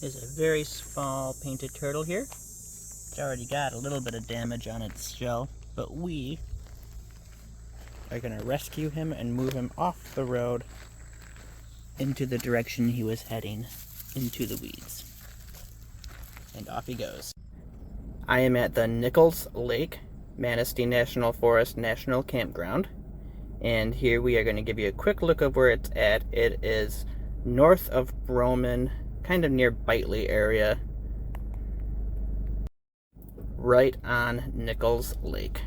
is a very small painted turtle here. It's already got a little bit of damage on its shell, but we are going to rescue him and move him off the road into the direction he was heading, into the weeds. And off he goes. I am at the Nichols Lake, Manistee National Forest National Campground. And here we are going to give you a quick look of where it's at. It is north of Broman, kind of near Bitely area, right on Nichols Lake.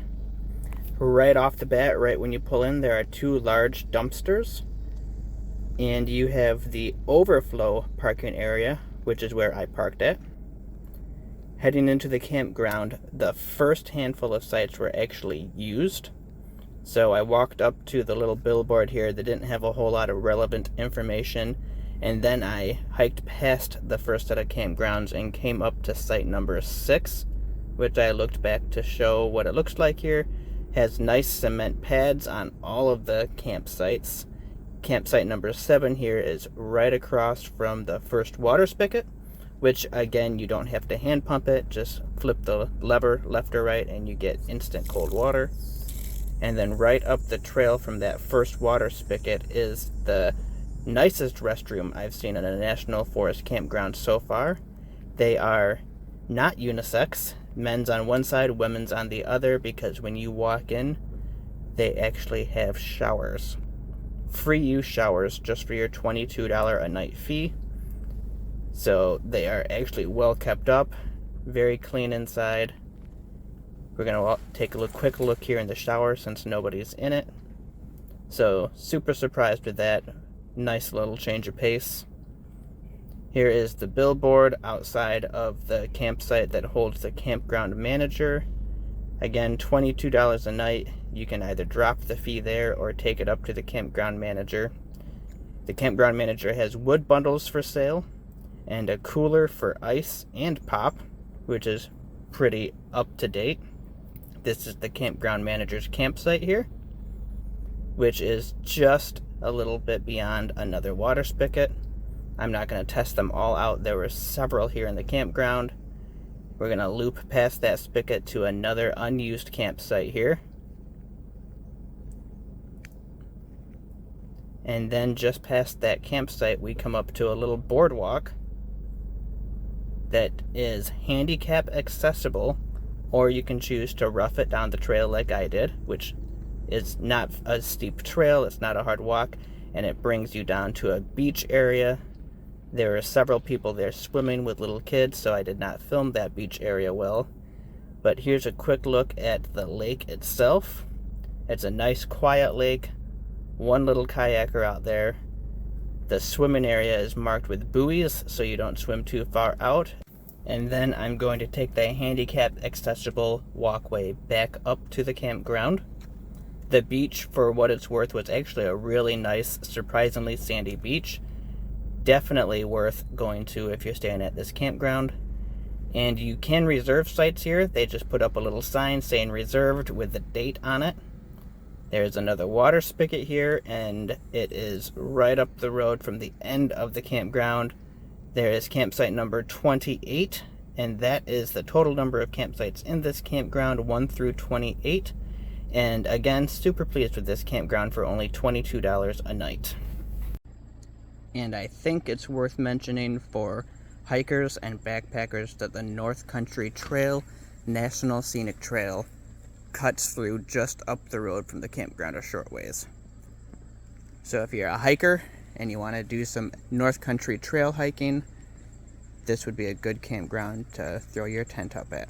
Right off the bat, right when you pull in, there are two large dumpsters, and you have the overflow parking area, which is where I parked at. Heading into the campground, the first handful of sites were actually used. So I walked up to the little billboard here that didn't have a whole lot of relevant information, and then I hiked past the first set of campgrounds and came up to site number 6, which I looked back to show what it looks like here. Has nice cement pads on all of the campsites. Campsite number 7 here is right across from the first water spigot, which again, you don't have to hand pump it, just flip the lever left or right and you get instant cold water. And then right up the trail from that first water spigot is the nicest restroom I've seen in a National Forest campground so far. They are not unisex, men's on one side, women's on the other, because when you walk in, they actually have showers. Free use showers just for your $22 a night fee. So they are actually well kept up, very clean inside. We're going to take a quick look here in the shower since nobody's in it. So super surprised with that. Nice little change of pace. Here is the billboard outside of the campsite that holds the campground manager. Again, $22 a night. You can either drop the fee there or take it up to the campground manager. The campground manager has wood bundles for sale and a cooler for ice and pop, which is pretty up to date. This is the campground manager's campsite here, which is just a little bit beyond another water spigot. I'm not going to test them all out. There were several here in the campground. We're going to loop past that spigot to another unused campsite here. And then just past that campsite, we come up to a little boardwalk that is handicap accessible, or you can choose to rough it down the trail like I did, which is not a steep trail, it's not a hard walk, and it brings you down to a beach area. There are several people there swimming with little kids, so I did not film that beach area well. But here's a quick look at the lake itself. It's a nice quiet lake, one little kayaker out there. The swimming area is marked with buoys, so you don't swim too far out. And then I'm going to take the handicap accessible walkway back up to the campground. The beach, for what it's worth, was actually a really nice, surprisingly sandy beach. Definitely worth going to if you're staying at this campground. And you can reserve sites here. They just put up a little sign saying reserved with the date on it. There's another water spigot here, and it is right up the road from the end of the campground. There is campsite number 28, and that is the total number of campsites in this campground, 1 through 28. And again, super pleased with this campground for only $22 a night. And I think it's worth mentioning for hikers and backpackers that the North Country Trail, National Scenic Trail, cuts through just up the road from the campground a short ways. So if you're a hiker and you want to do some North Country Trail hiking, this would be a good campground to throw your tent up at.